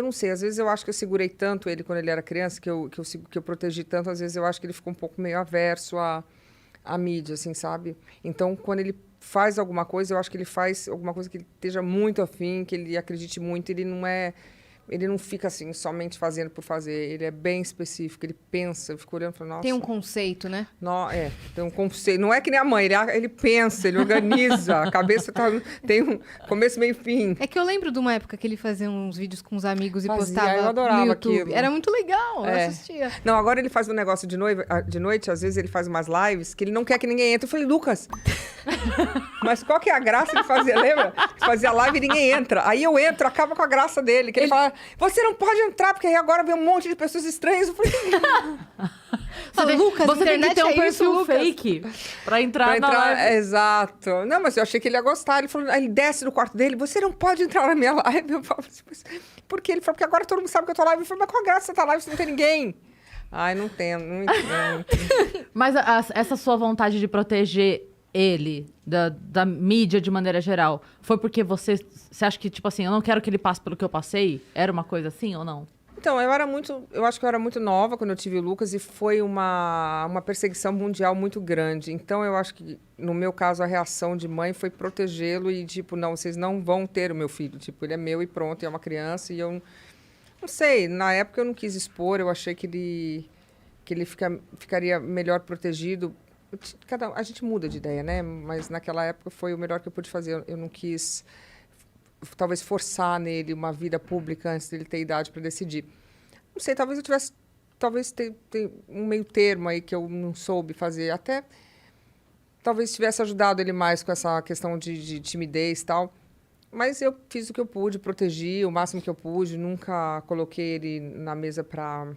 Eu não sei, às vezes eu acho que eu segurei tanto ele quando ele era criança, que eu protegi tanto, às vezes eu acho que ele ficou um pouco meio averso à mídia, assim, sabe? Então, quando ele faz alguma coisa, eu acho que ele faz alguma coisa que ele esteja muito afim, que ele acredite muito, ele não fica assim, somente fazendo por fazer. Ele é bem específico, ele pensa, eu fico olhando e falo, nossa... Tem um conceito, né? Tem um conceito. Não é que nem a mãe, ele pensa, ele organiza. A cabeça tem um começo, meio e fim. É que eu lembro de uma época que ele fazia uns vídeos com os amigos e Fazia, postava eu adorava no YouTube. aquilo. Era muito legal, eu assistia. Não, agora ele faz um negócio de noite, às vezes ele faz umas lives que ele não quer que ninguém entre. Eu falei, Lucas, mas qual que é a graça de fazer, lembra? Fazia live e ninguém entra. Aí eu entro, acaba com a graça dele. Que ele fala, você não pode entrar, porque aí agora vem um monte de pessoas estranhas. Eu falei, Lucas, você tem que ter um perfil Lucas. fake pra entrar na live. Exato. Não, mas eu achei que ele ia gostar. Ele falou, aí ele desce no quarto dele, você não pode entrar na minha live. Eu falo assim, mas por quê? Ele falou, porque agora todo mundo sabe que eu tô live. Eu falei, mas qual a graça você tá live se não tem ninguém? Ai, não entendo. Mas essa sua vontade de proteger ele, da mídia de maneira geral, foi porque você acha que, tipo assim, eu não quero que ele passe pelo que eu passei? Era uma coisa assim ou não? Então, eu acho que eu era muito nova quando eu tive o Lucas e foi uma perseguição mundial muito grande. Então, eu acho que, no meu caso, a reação de mãe foi protegê-lo e, tipo, não, vocês não vão ter o meu filho. Tipo, ele é meu e pronto, é uma criança e eu não sei, na época eu não quis expor, eu achei que ele ficaria melhor protegido. A gente muda de ideia, né? Mas naquela época foi o melhor que eu pude fazer. Eu não quis, talvez, forçar nele uma vida pública antes dele ter idade para decidir. Não sei, talvez eu tivesse... Talvez ter um meio termo aí que eu não soube fazer. Até talvez tivesse ajudado ele mais com essa questão de timidez e tal. Mas eu fiz o que eu pude, protegi o máximo que eu pude. Nunca coloquei ele na mesa para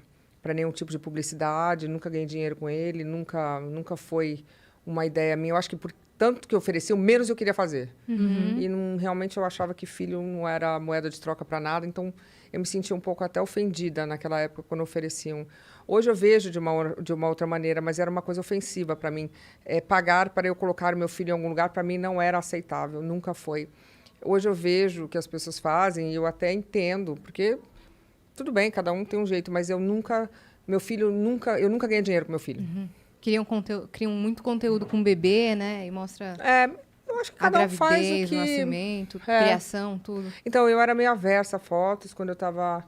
nenhum tipo de publicidade, nunca ganhei dinheiro com ele, nunca foi uma ideia minha. Eu acho que por tanto que ofereciam, menos eu queria fazer. Uhum. E realmente eu achava que filho não era moeda de troca para nada, então eu me sentia um pouco até ofendida naquela época quando ofereciam. Hoje eu vejo de uma outra maneira, mas era uma coisa ofensiva para mim. Pagar para eu colocar o meu filho em algum lugar, para mim não era aceitável, nunca foi. Hoje eu vejo o que as pessoas fazem e eu até entendo, porque... Tudo bem, cada um tem um jeito, mas eu nunca ganhei dinheiro com meu filho. Uhum. Criam muito conteúdo com bebê, né? E mostra Eu acho que a cada um faz gravidez, o que... o nascimento, criação, tudo. Então, eu era meio aversa a fotos quando eu estava...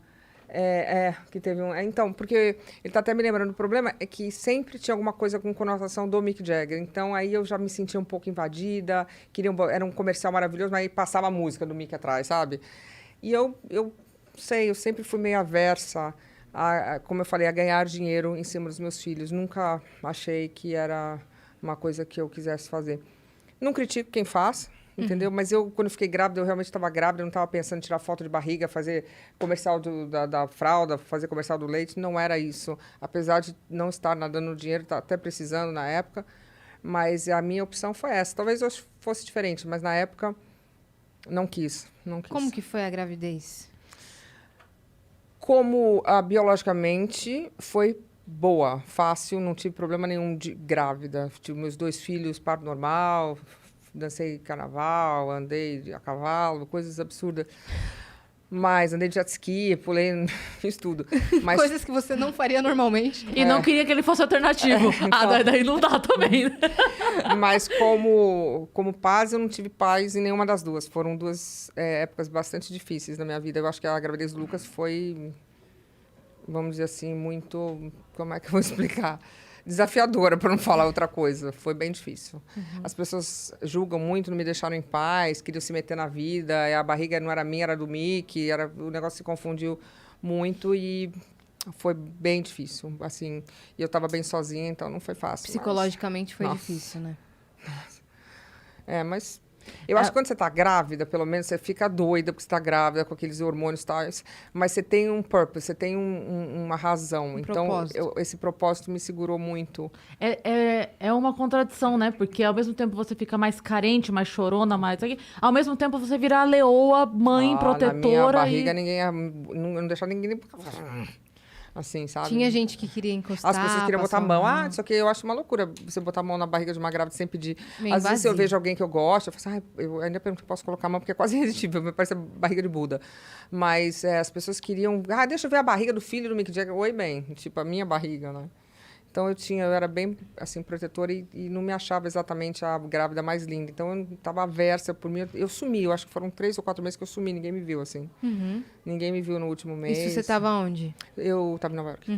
que teve um... Então, porque ele está até me lembrando, o problema é que sempre tinha alguma coisa com conotação do Mick Jagger. Então, aí eu já me sentia um pouco invadida, era um comercial maravilhoso, mas aí passava a música do Mick atrás, sabe? E eu sei, eu sempre fui meio aversa como eu falei, a ganhar dinheiro em cima dos meus filhos. Nunca achei que era uma coisa que eu quisesse fazer. Não critico quem faz, entendeu? Mas eu, quando fiquei grávida, eu realmente estava grávida, eu não estava pensando em tirar foto de barriga, fazer comercial da fralda, fazer comercial do leite, não era isso. Apesar de não estar nadando dinheiro, tá até precisando na época, mas a minha opção foi essa. Talvez hoje fosse diferente, mas na época não quis. Como que foi a gravidez? Como biologicamente foi boa, fácil, não tive problema nenhum de grávida. Tive meus 2 filhos, parto normal, dancei carnaval, andei a cavalo, coisas absurdas. Mas andei de jet ski, pulei, fiz tudo. Mas... Coisas que você não faria normalmente. E não queria que ele fosse alternativo. Então... daí não dá também. Mas como paz, eu não tive paz em nenhuma das duas. Foram 2 épocas bastante difíceis na minha vida. Eu acho que a gravidez do Lucas foi, vamos dizer assim, muito... Como é que eu vou explicar? Desafiadora, para não falar outra coisa. Foi bem difícil. Uhum. As pessoas julgam muito, não me deixaram em paz, queriam se meter na vida. A barriga não era minha, era do Mickey. O negócio se confundiu muito e foi bem difícil. Assim, e eu estava bem sozinha, então não foi fácil. Psicologicamente foi difícil, né? Mas... Eu acho que quando você está grávida, pelo menos, você fica doida porque você está grávida, com aqueles hormônios e tal. Mas você tem um purpose, você tem uma razão. Então, esse propósito me segurou muito. É uma contradição, né? Porque ao mesmo tempo você fica mais carente, mais chorona, mais... Ao mesmo tempo você vira a leoa, mãe, protetora. Na minha barriga, ninguém... Não deixava ninguém... assim, sabe? Tinha gente que queria encostar. As pessoas queriam botar a passar mão. Ah, só que eu acho uma loucura você botar a mão na barriga de uma grávida sem pedir. Meio Às vezes eu invasivo. vejo alguém que eu gosto, eu falo assim, eu ainda pergunto se posso colocar a mão, porque é quase irresistível, me parece a barriga de Buda. Mas as pessoas queriam, deixa eu ver a barriga do filho do Mick Jagger. Oi, bem, tipo, a minha barriga, né? Então eu era bem assim protetora e não me achava exatamente a grávida mais linda. Então eu estava aversa por mim. Eu sumi, eu acho que foram 3 ou 4 meses que eu sumi, ninguém me viu assim. Ninguém me viu no último mês. Isso você estava onde? Eu estava em Nova York.